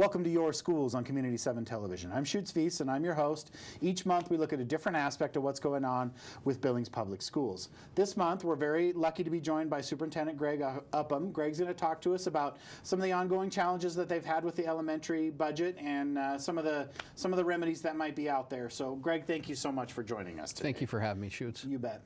Welcome to Your Schools on Community 7 Television. I'm Veis, and I'm your host. Each month we look at a different aspect of what's going on with Billings Public Schools. This month we're very lucky to be joined by Superintendent Greg Upham. Greg's going to talk to us about some of the ongoing challenges that they've had with the elementary budget and some of the remedies that might be out there. So Greg, thank you so much for joining us today. Thank you for having me, Schutz. You bet.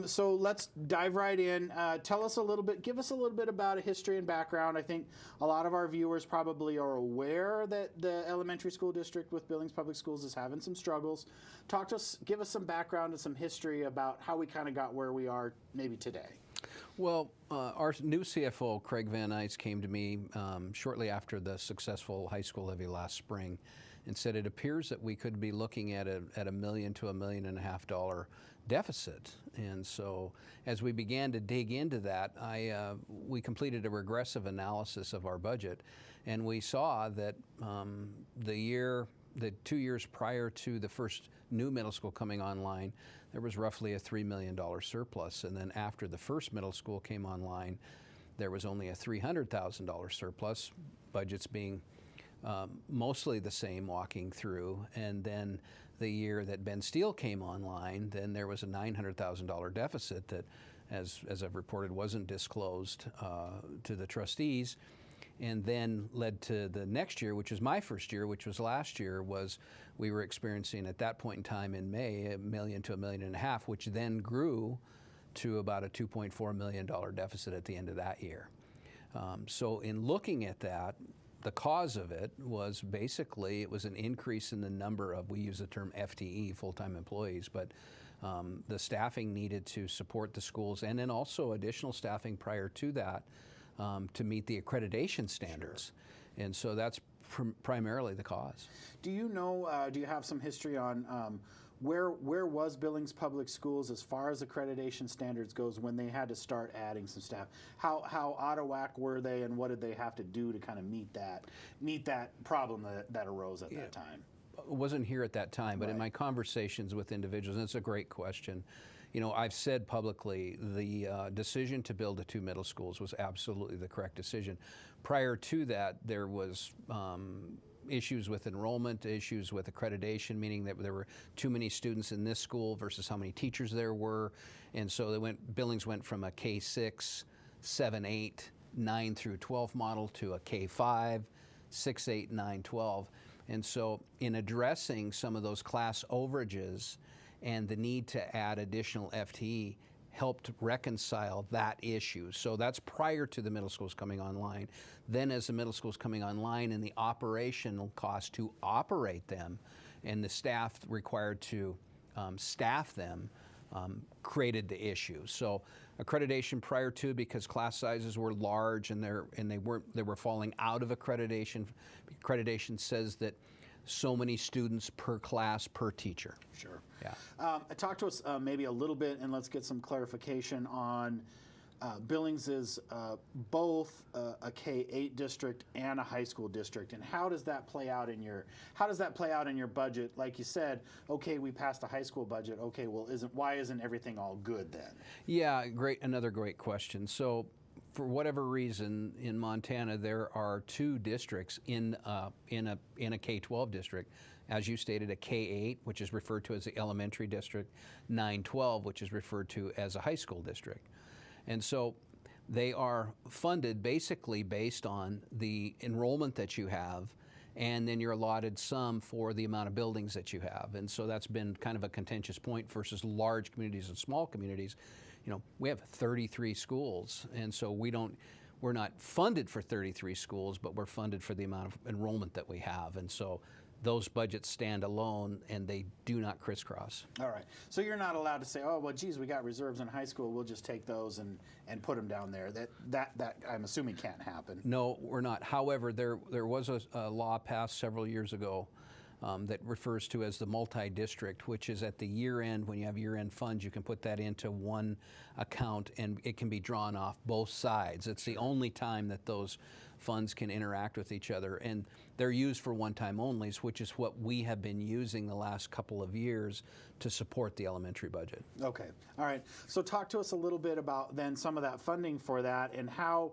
So let's dive right in. Give us a little bit about a history and background. I think a lot of our viewers probably are aware that the elementary school district with Billings Public Schools is having some struggles. Talk to us, give us some background and some history about how we kind of got where we are maybe today. Well, our new CFO, Craig Veis, came to me shortly after the successful high school levy last spring and said it appears that we could be looking at a $1 million to $1.5 million deficit. And so as we began to dig into that, we completed a regressive analysis of our budget, and we saw that the 2 years prior to the first new middle school coming online, there was roughly a $3 million surplus. And then after the first middle school came online, there was only a $300,000 surplus, budgets being mostly the same walking through. And then the year that Ben Steele came online, then there was a $900,000 deficit that, as I've reported, wasn't disclosed to the trustees. And then led to the next year, which was my first year, which was last year, was we were experiencing at that point in time in May $1 million to $1.5 million, which then grew to about a $2.4 million deficit at the end of that year. So in looking at that, the cause of it was basically it was an increase in the number of, we use the term FTE, full-time employees, but the staffing needed to support the schools, and then also additional staffing prior to that to meet the accreditation standards. Sure. And so that's primarily the cause. Do you know, do you have some history on where was Billings Public Schools as far as accreditation standards goes when they had to start adding some staff? How out of whack were they, and what did they have to do to kind of meet that problem that arose at that time? Wasn't here at that time, but right. In my conversations with individuals, and it's a great question, you know, I've said publicly the decision to build the 2 middle schools was absolutely the correct decision. Prior to that, there was issues with enrollment, issues with accreditation, meaning that there were too many students in this school versus how many teachers there were, and so Billings went from a K-6, 7, 8, 9 through 12 model to a K-5, 6, 8, 9, 12. And so in addressing some of those class overages and the need to add additional FTE helped reconcile that issue. So that's prior to the middle schools coming online. Then as the middle schools coming online and the operational cost to operate them and the staff required to staff them created the issue. So accreditation prior to, because class sizes were large and they were falling out of accreditation. Accreditation says that so many students per class per teacher. Sure. Yeah. Talk to us maybe a little bit, and let's get some clarification on Billings is both a K-8 district and a high school district, and how does that play out in your budget? Like you said, okay, we passed the high school budget. Okay, well, why isn't everything all good then? Yeah, another great question. So, for whatever reason, in Montana there are 2 districts in a K-12 district, as you stated, a K-8, which is referred to as the elementary district, 9-12, which is referred to as a high school district. And so they are funded basically based on the enrollment that you have, and then you're allotted some for the amount of buildings that you have. And so that's been kind of a contentious point versus large communities and small communities. You know, we have 33 schools, and so we're not funded for 33 schools, but we're funded for the amount of enrollment that we have. And so those budgets stand alone and they do not crisscross. All right. So you're not allowed to say, oh, well, geez, we got reserves in high school, we'll just take those and put them down there. That I'm assuming can't happen. No, we're not. However, there was a law passed several years ago that refers to as the multi-district, which is at the year end, when you have year end funds, you can put that into one account and it can be drawn off both sides. It's the only time that those funds can interact with each other, and they're used for one-time onlys, which is what we have been using the last couple of years to support the elementary budget. Okay. All right. So talk to us a little bit about then some of that funding for that and how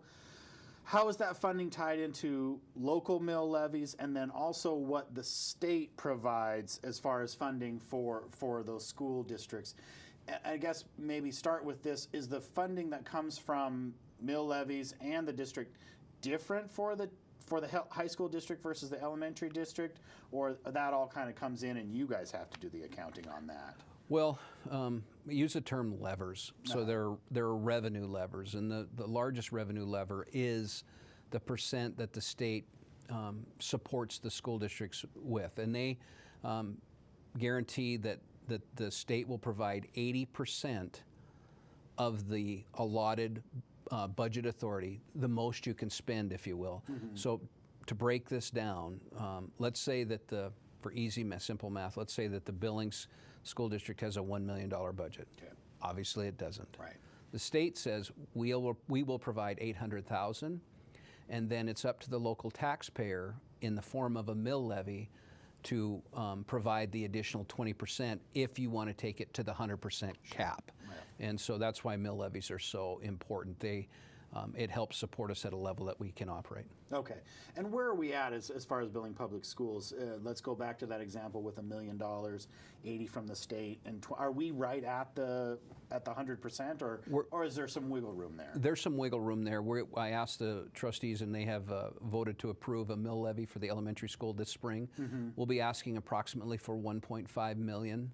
How is that funding tied into local mill levies, and then also what the state provides as far as funding for those school districts? I guess maybe start with this: is the funding that comes from mill levies and the district different for the high school district versus the elementary district, or that all kind of comes in and you guys have to do the accounting on that? Well, we use the term levers. So there are revenue levers, and the largest revenue lever is the percent that the state supports the school districts with. And they guarantee that the state will provide 80% of the allotted budget authority, the most you can spend, if you will. So to break this down, let's say that for easy simple math, let's say that the Billings School District has a $1 million budget. Okay. Obviously, it doesn't. Right. The state says we will provide $800,000, and then it's up to the local taxpayer in the form of a mill levy to provide the additional 20% if you want to take it to the 100% cap. Right. And so that's why mill levies are so important. It helps support us at a level that we can operate. Okay. And where are we at as far as Billings Public Schools? Let's go back to that example with $1 million, 80 from the state, and are we right at the 100%, or is there some wiggle room there? There's some wiggle room there. I asked the trustees, and they have voted to approve a mill levy for the elementary school this spring. We'll be asking approximately for $1.5 million.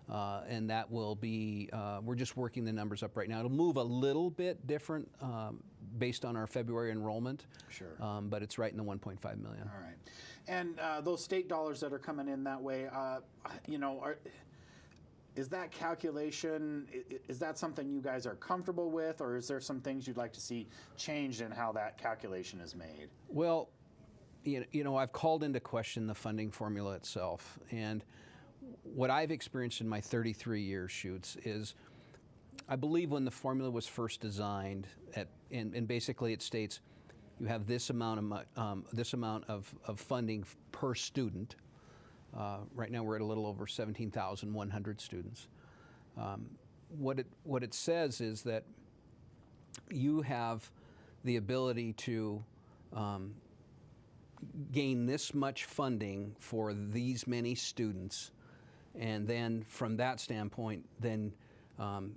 And that will be, we're just working the numbers up right now. It'll move a little bit different based on our February enrollment. Sure. But it's right in the $1.5 million. All right. And those state dollars that are coming in that way, is that calculation, is that something you guys are comfortable with, or is there some things you'd like to see changed in how that calculation is made? Well, I've called into question the funding formula itself. And what I've experienced in my 33 years, Shoots, is I believe when the formula was first designed, and basically it states you have this amount of funding per student. Right now we're at a little over 17,100 students. What it says is that you have the ability to gain this much funding for these many students. And then from that standpoint, then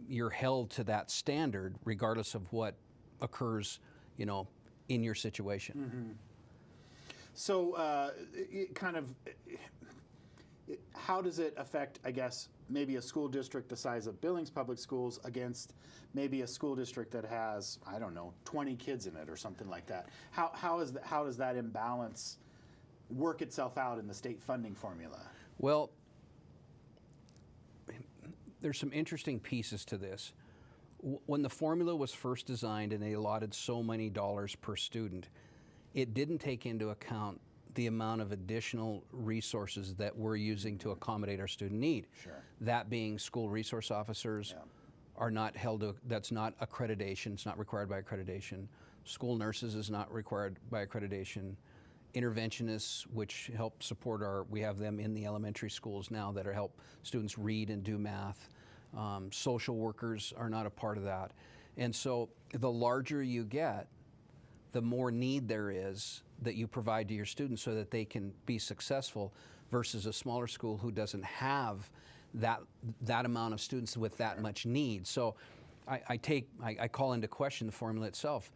you're held to that standard regardless of what occurs, in your situation. So how does it affect, I guess, maybe a school district the size of Billings Public Schools against maybe a school district that has, 20 kids in it or something like that? How does that imbalance work itself out in the state funding formula? Well, there's some interesting pieces to this. When the formula was first designed and they allotted so many dollars per student, it didn't take into account the amount of additional resources that we're using to accommodate our student need. Sure. That being school resource officers are not held to, that's not accreditation, it's not required by accreditation. School nurses is not required by accreditation. Interventionists, which help support we have them in the elementary schools now that help students read and do math. Social workers are not a part of that. And so the larger you get, the more need there is that you provide to your students so that they can be successful versus a smaller school who doesn't have that amount of students with that much need. So I call into question the formula itself.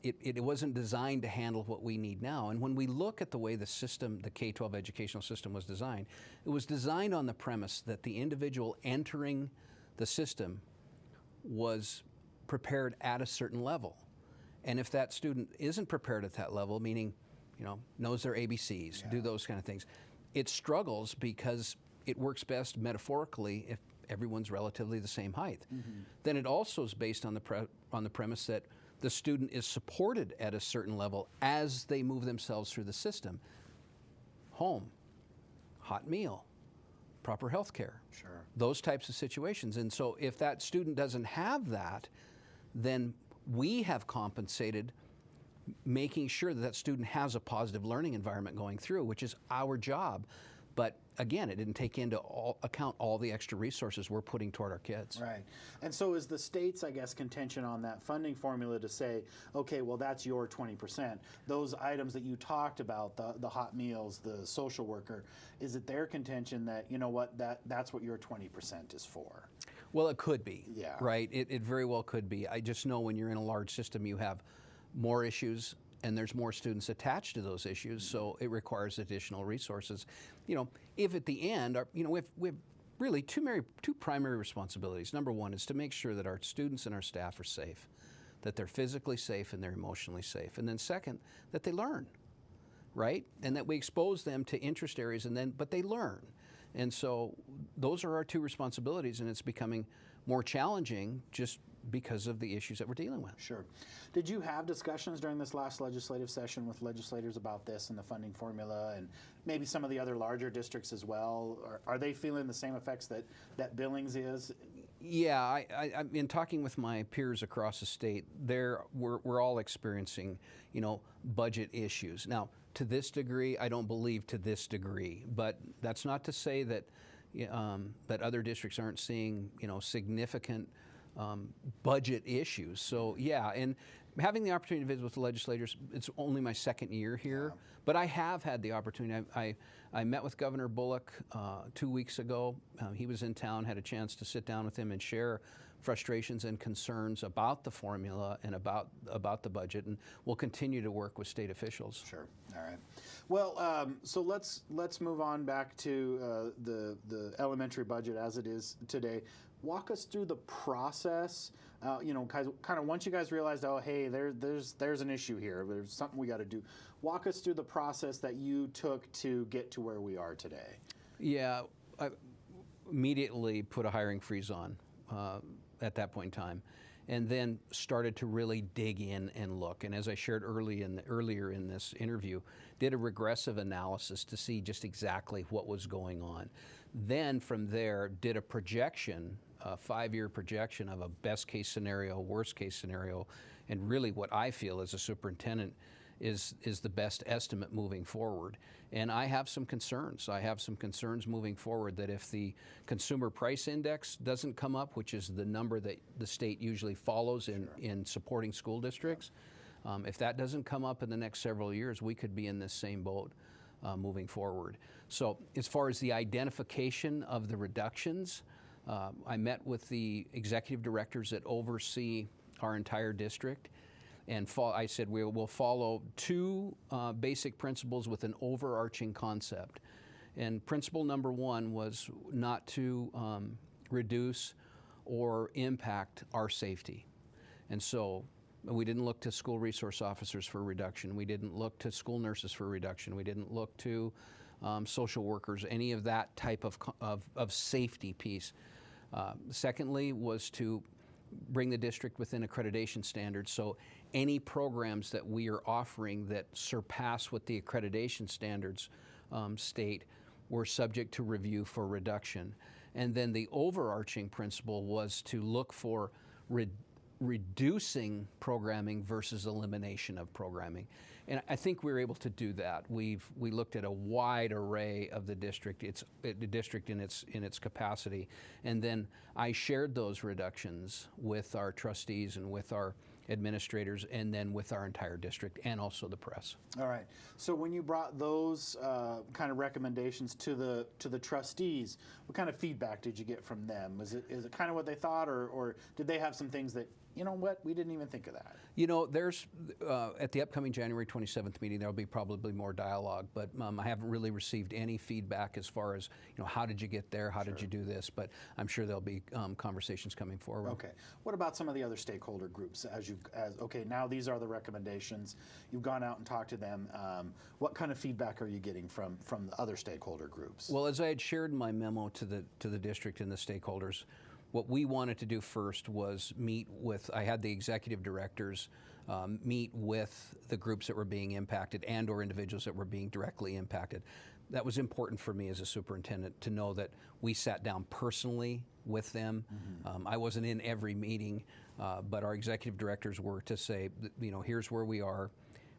It wasn't designed to handle what we need now. And when we look at the way the system, the K-12 educational system was designed, it was designed on the premise that the individual entering the system was prepared at a certain level. And if that student isn't prepared at that level, meaning, knows their ABCs, do those kind of things, it struggles because it works best metaphorically if everyone's relatively the same height. Then it also is based on the premise that the student is supported at a certain level as they move themselves through the system. Home, hot meal, proper health care. Sure. Those types of situations. And so if that student doesn't have that, then we have compensated making sure that student has a positive learning environment going through, which is our job. But again, it didn't take into account all the extra resources we're putting toward our kids. Right. And so is the state's, I guess, contention on that funding formula to say, okay, well, that's your 20%. Those items that you talked about, the hot meals, the social worker, is it their contention that, you know what, that's what your 20% is for? Well, it could be, Yeah. right? It very well could be. I just know when you're in a large system, you have more issues and there's more students attached to those issues, so it requires additional resources. You know, if at the end, we have really two primary responsibilities. Number one is to make sure that our students and our staff are safe, that they're physically safe and they're emotionally safe. And then second, that they learn, right? And that we expose them to interest areas but they learn. And so those are our two responsibilities, and it's becoming more challenging just because of the issues that we're dealing with. Sure. Did you have discussions during this last legislative session with legislators about this and the funding formula and maybe some of the other larger districts as well? Are they feeling the same effects that Billings is? Yeah, I've been talking with my peers across the state. We're all experiencing, budget issues. Now, to this degree, I don't believe to this degree, but that's not to say that that other districts aren't seeing, significant budget issues. So yeah, and having the opportunity to visit with the legislators, it's only my second year here, but I have had the opportunity. I met with Governor Bullock 2 weeks ago. He was in town, had a chance to sit down with him and share frustrations and concerns about the formula and about the budget, and we'll continue to work with state officials. Sure. All right. Well, so let's move on back to the elementary budget as it is today. Walk us through the process. Kind of once you guys realized, oh, hey, there's an issue here. There's something we got to do. Walk us through the process that you took to get to where we are today. Yeah, I immediately put a hiring freeze on at that point in time, and then started to really dig in and look. And as I shared earlier in this interview, did a regressive analysis to see just exactly what was going on. Then from there, did a projection, a 5-year projection of a best case scenario, worst case scenario, and really what I feel as a superintendent is the best estimate moving forward. And I have some concerns. I have some concerns moving forward that if the consumer price index doesn't come up, which is the number that the state usually follows in supporting school districts, if that doesn't come up in the next several years, we could be in this same boat moving forward. So as far as the identification of the reductions, I met with the executive directors that oversee our entire district, and I said we will follow two basic principles with an overarching concept. And principle number one was not to reduce or impact our safety. And so we didn't look to school resource officers for a reduction. We didn't look to school nurses for a reduction. We didn't look to social workers, any of that type of safety piece. Secondly was to bring the district within accreditation standards. So any programs that we are offering that surpass what the accreditation standards state were subject to review for reduction. And then the overarching principle was to look for reducing programming versus elimination of programming. And I think we were able to do that. We looked at a wide array of the district in its capacity, and then I shared those reductions with our trustees and with our administrators, and then with our entire district and also the press. All right. So when you brought those kind of recommendations to the trustees, what kind of feedback did you get from them? Is it kind of what they thought, or did they have some things that, you know what, we didn't even think of that? There's at the upcoming January 27th meeting, there'll be probably more dialogue, but I haven't really received any feedback as far as, how did you get there? How did you do this? But I'm sure there'll be conversations coming forward. Okay. What about some of the other stakeholder groups? Okay, now these are the recommendations. You've gone out and talked to them. What kind of feedback are you getting from the other stakeholder groups? Well, as I had shared in my memo to the district and the stakeholders, what we wanted to do first was I had the executive directors meet with the groups that were being impacted and or individuals that were being directly impacted. That was important for me as a superintendent to know that we sat down personally with them. Mm-hmm. I wasn't in every meeting, but our executive directors were to say, here's where we are,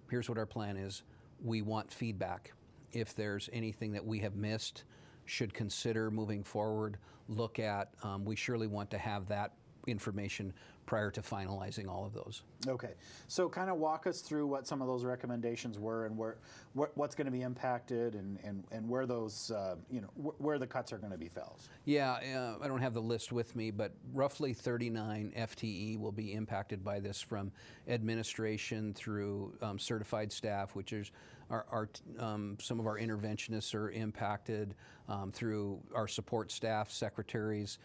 here's what our plan is, we want feedback. if there's anything that we have missed, should consider moving forward, look at. We surely want to have that information prior to finalizing all of those. Okay, so kind of walk us through what some of those recommendations were and what's going to be impacted and where those where the cuts are going to be felt. Yeah, I don't have the list with me, but roughly 39 FTE will be impacted by this, from administration through certified staff, which is some of our interventionists are impacted, through our support staff, secretaries,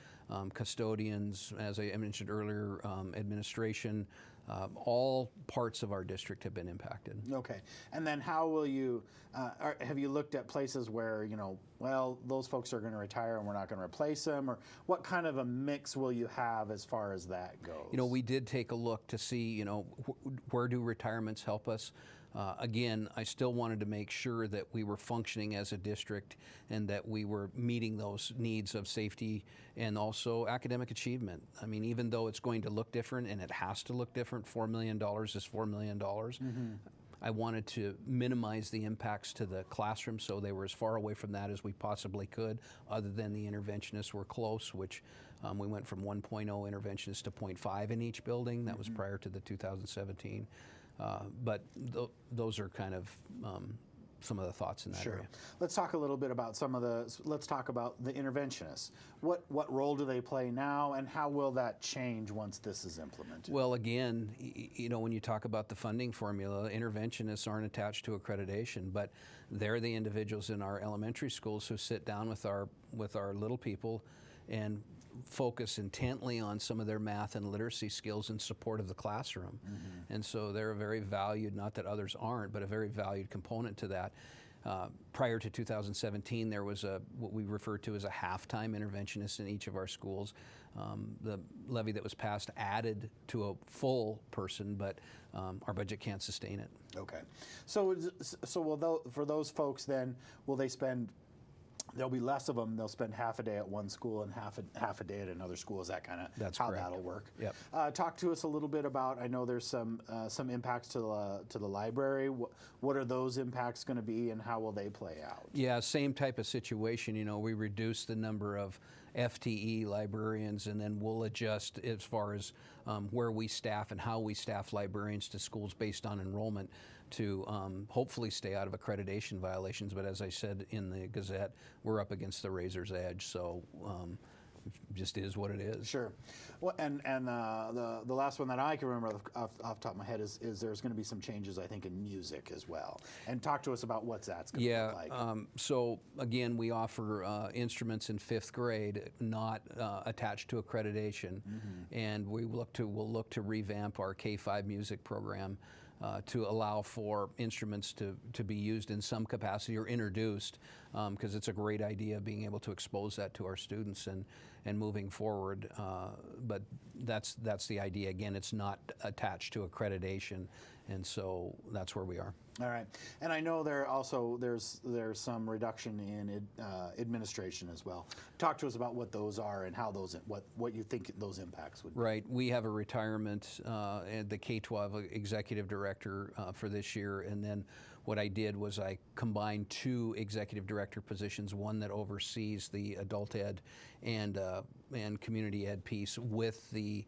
custodians, as I mentioned earlier, administration. All parts of our district have been impacted. Okay, and then how will you, have you looked at places where, well, those folks are going to retire and we're not going to replace them, or what kind of a mix will you have as far as that goes? We did take a look to see, where do retirements help us? Again, I still wanted to make sure that we were functioning as a district and that we were meeting those needs of safety and also academic achievement. I mean, even though it's going to look different, and it has to look different, $4 million is $4 million. Mm-hmm. I wanted to minimize the impacts to the classroom, so they were as far away from that as we possibly could, other than the interventionists were close, which we went from 1.0 interventionists to 0.5 in each building. That was prior to the 2017. But those are kind of some of the thoughts in that area. Let's talk a little bit about let's talk about the interventionists. What role do they play now, and how will that change once this is implemented? Well, again, when you talk about the funding formula, interventionists aren't attached to accreditation, but they're the individuals in our elementary schools who sit down with our little people and focus intently on some of their math and literacy skills in support of the classroom. Mm-hmm. And so they're a very valued, not that others aren't, but a very valued component to that. Prior to 2017, there was what we refer to as a half-time interventionist in each of our schools. The levy that was passed added to a full person, but our budget can't sustain it. Okay. So for those folks then, will they spend, there'll be less of them. They'll spend half a day at one school and half a day at another school. Is that kind of how correct. That'll work? Yep. Talk to us a little bit about. I know there's some impacts to the library. What are those impacts going to be, and how will they play out? Yeah, same type of situation. We reduce the number of FTE librarians, and then we'll adjust as far as where we staff and how we staff librarians to schools based on enrollment to hopefully stay out of accreditation violations. But as I said in the Gazette, we're up against the razor's edge, so it just is what it is. Sure. Well, and the last one that I can remember off the top of my head is there's going to be some changes, I think, in music as well. And talk to us about what that's going to look like. So again, we offer instruments in 5th grade, not attached to accreditation, and we'll look to revamp our K-5 music program to allow for instruments to be used in some capacity or introduced, because it's a great idea being able to expose that to our students and moving forward. But that's the idea. Again, it's not attached to accreditation, and so that's where we are. All right, and I know there's some reduction in administration as well. Talk to us about what those are and how what you think those impacts would be. Right, we have a retirement at the K-12 executive director for this year, and then what I did was I combined 2 executive director positions, one that oversees the adult ed and community ed piece with the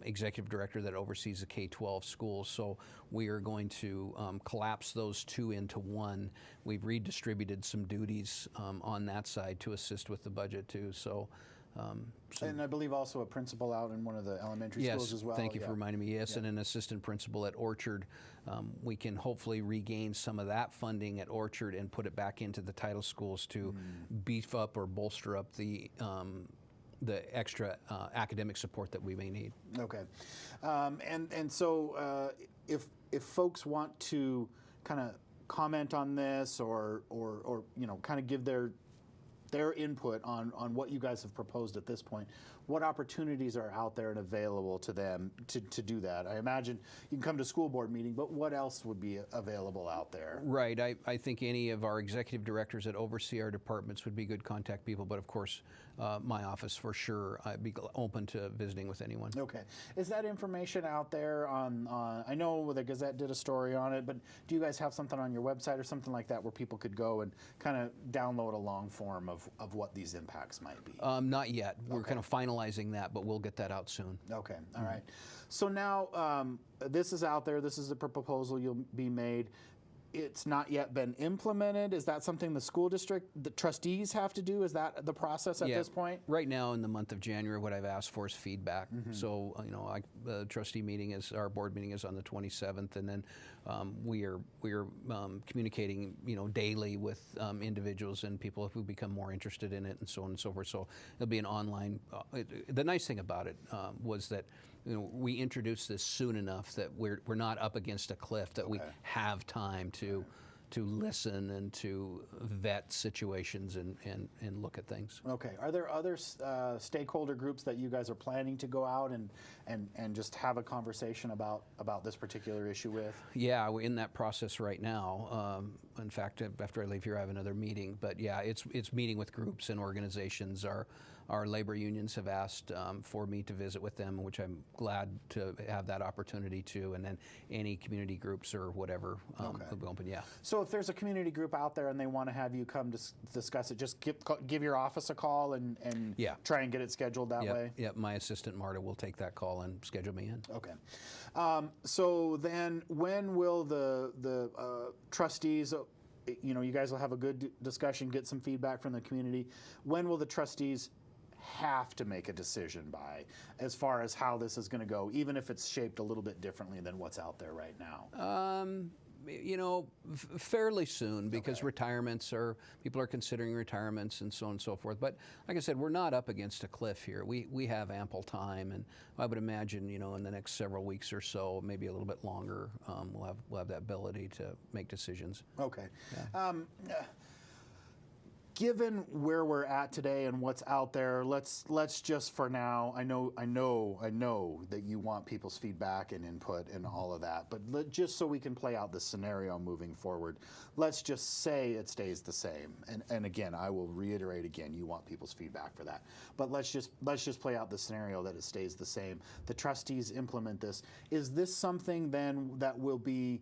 executive director that oversees the K-12 schools. So we are going to collapse those 2 into one. We've redistributed some duties on that side to assist with the budget too. So. And I believe also a principal out in one of the elementary schools as well. Thank you for reminding me. Yes, and an assistant principal at Orchard. We can hopefully regain some of that funding at Orchard and put it back into the title schools to beef up or bolster up the extra academic support that we may need. Okay, and so if folks want to kind of comment on this or kind of give their input on what you guys have proposed at this point, what opportunities are out there and available to them to do that? I imagine you can come to school board meeting, but what else would be available out there? Right. I think any of our executive directors that oversee our departments would be good contact people, but of course, my office for sure. I'd be open to visiting with anyone. Okay. Is that information out there on, I know the Gazette did a story on it, but do you guys have something on your website or something like that where people could go and kind of download a long form of what these impacts might be? Not yet. We're kind of finalizing that, but we'll get that out soon. Okay, all right. So now this is out there. This is a proposal you'll be made. It's not yet been implemented. Is that something the school district, the trustees have to do? Is that the process at this point? Right now in the month of January, what I've asked for is feedback. So, the trustee meeting our board meeting is on the 27th, and then we are communicating, daily with individuals and people who become more interested in it, and so on and so forth. So it'll be an online. The nice thing about it was that we introduced this soon enough that we're not up against a cliff, that we have time to listen and to vet situations and look at things. Okay. Are there other stakeholder groups that you guys are planning to go out and just have a conversation about this particular issue with? Yeah, we're in that process right now. In fact, after I leave here, I have another meeting. But yeah, it's meeting with groups and organizations. Our labor unions have asked for me to visit with them, which I'm glad to have that opportunity to, and then any community groups or whatever will be open, yeah. So if there's a community group out there and they want to have you come to discuss it, just give your office a call and try and get it scheduled that way? Yeah, my assistant Marta will take that call and schedule me in. Okay. So then when will the trustees, you guys will have a good discussion, get some feedback from the community. When will the trustees have to make a decision by, as far as how this is going to go, even if it's shaped a little bit differently than what's out there right now? Fairly soon, because people are considering retirements and so on and so forth. But like I said, we're not up against a cliff here. We have ample time, and I would imagine, in the next several weeks or so, maybe a little bit longer, we'll have that ability to make decisions. Okay. Yeah. Given where we're at today and what's out there, let's just for now. I know that you want people's feedback and input and all of that, but just so we can play out the scenario moving forward, let's just say it stays the same. And again, I will reiterate again, you want people's feedback for that. But let's just play out the scenario that it stays the same. The trustees implement this. Is this something then that will be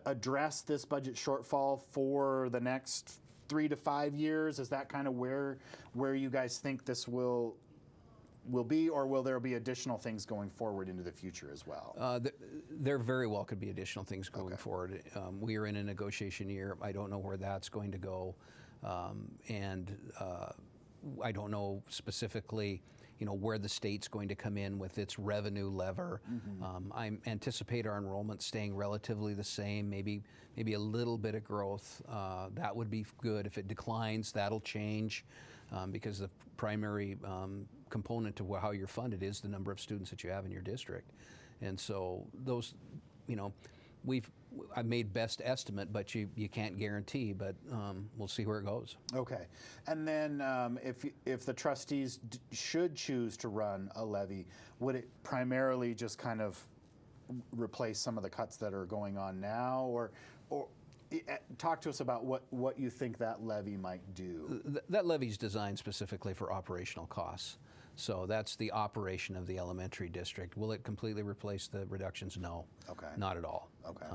address this budget shortfall for the next 3 to 5 years? Is that kind of where you guys think this will be, or will there be additional things going forward into the future as well? There very well could be additional things going forward. We are in a negotiation year. I don't know where that's going to go, and I don't know specifically where the state's going to come in with its revenue lever. I anticipate our enrollment staying relatively the same, maybe a little bit of growth. That would be good. If it declines, that'll change, because the primary component to how you're funded is the number of students that you have in your district. And so those, I've made best estimate, but you can't guarantee, but we'll see where it goes. Okay. And then if the trustees should choose to run a levy, would it primarily just kind of replace some of the cuts that are going on now, or talk to us about what you think that levy might do? That levy's designed specifically for operational costs. So that's the operation of the elementary district. Will it completely replace the reductions? No. Okay. Not at all. Okay.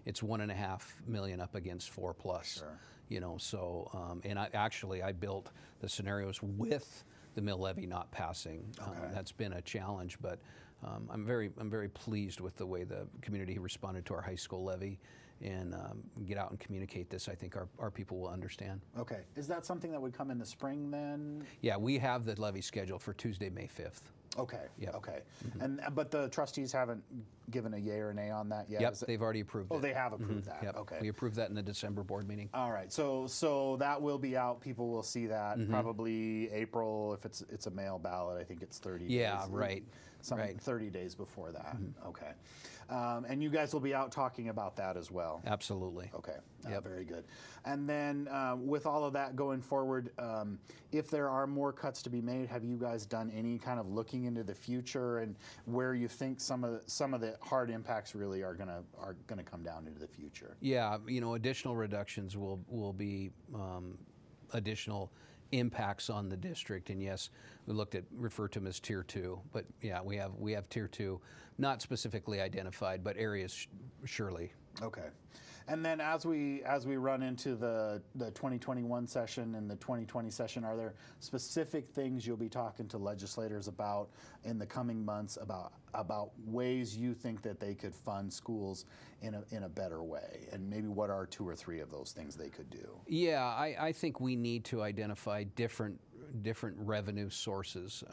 It's $1.5 million up against 4 plus. Sure. So and I built the scenarios with the mill levy not passing. Okay. That's been a challenge, but I'm very pleased with the way the community responded to our high school levy. And get out and communicate this. I think our people will understand. Okay. Is that something that would come in the spring then? Yeah, we have the levy scheduled for Tuesday, May 5th. Okay. Yep. Okay. But the trustees haven't given a yay or nay on that yet? Yep, they've already approved it. Oh, they have approved that. Yep. Okay. We approved that in the December board meeting. All right. So that will be out. People will see that probably April. If it's a mail ballot, I think it's 30 days. Yeah, right. 30 days before that. Okay. And you guys will be out talking about that as well. Absolutely. Okay, Yep. very good. And then with all of that going forward, if there are more cuts to be made, have you guys done any kind of looking into the future and where you think some of the hard impacts really are gonna come down into the future? Yeah, additional reductions will be additional impacts on the district, and yes, we refer to them as tier 2, but yeah, we have tier 2, not specifically identified, but areas surely. Okay. And then as we run into the 2021 session and the 2020 session, are there specific things you'll be talking to legislators about in the coming months about ways you think that they could fund schools in a better way? And maybe what are 2 or 3 of those things they could do? Yeah, I think we need to identify different revenue sources.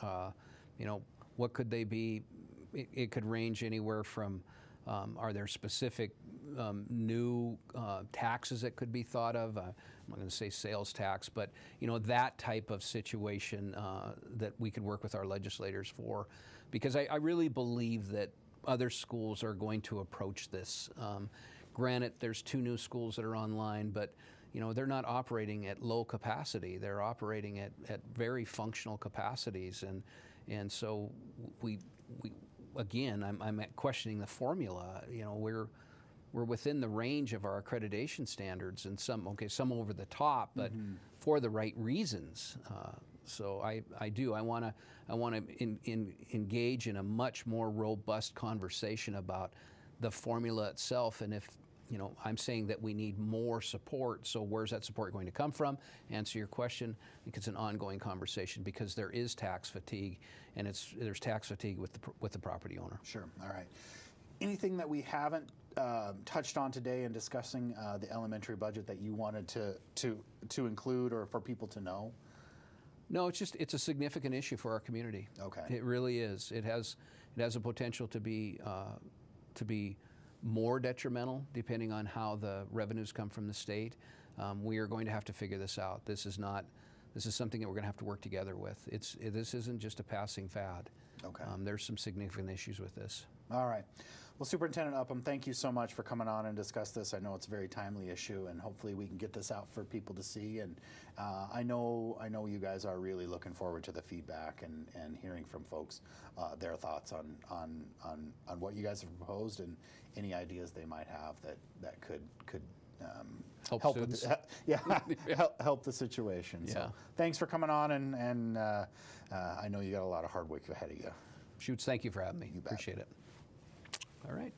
What could they be? It could range anywhere from are there specific new taxes that could be thought of? I'm not going to say sales tax, but that type of situation that we could work with our legislators for, because I really believe that other schools are going to approach this. Granted, there's 2 new schools that are online, but they're not operating at low capacity. They're operating at very functional capacities, and so we again, I'm questioning the formula. We're within the range of our accreditation standards, and some over the top, but for the right reasons. So I want to engage in a much more robust conversation about the formula itself, and if I'm saying that we need more support. So where's that support going to come from? Answer your question. I think it's an ongoing conversation because there is tax fatigue, and there's tax fatigue with the property owner. Sure. All right. Anything that we haven't touched on today in discussing the elementary budget that you wanted to include or for people to know? No, it's a significant issue for our community. Okay. It really is. It has a potential to be more detrimental depending on how the revenues come from the state. We are going to have to figure this out. This is something that we're going to have to work together with. This isn't just a passing fad. Okay. There's some significant issues with this. All right. Well, Superintendent Upham, thank you so much for coming on and discuss this. I know it's a very timely issue, and hopefully we can get this out for people to see. And I know you guys are really looking forward to the feedback and hearing from folks their thoughts on what you guys have proposed and any ideas they might have that could Help students. help the situation. Yeah. So thanks for coming on, and I know you got a lot of hard work ahead of you. Shoots, thank you for having me. You bet. Appreciate it. All right.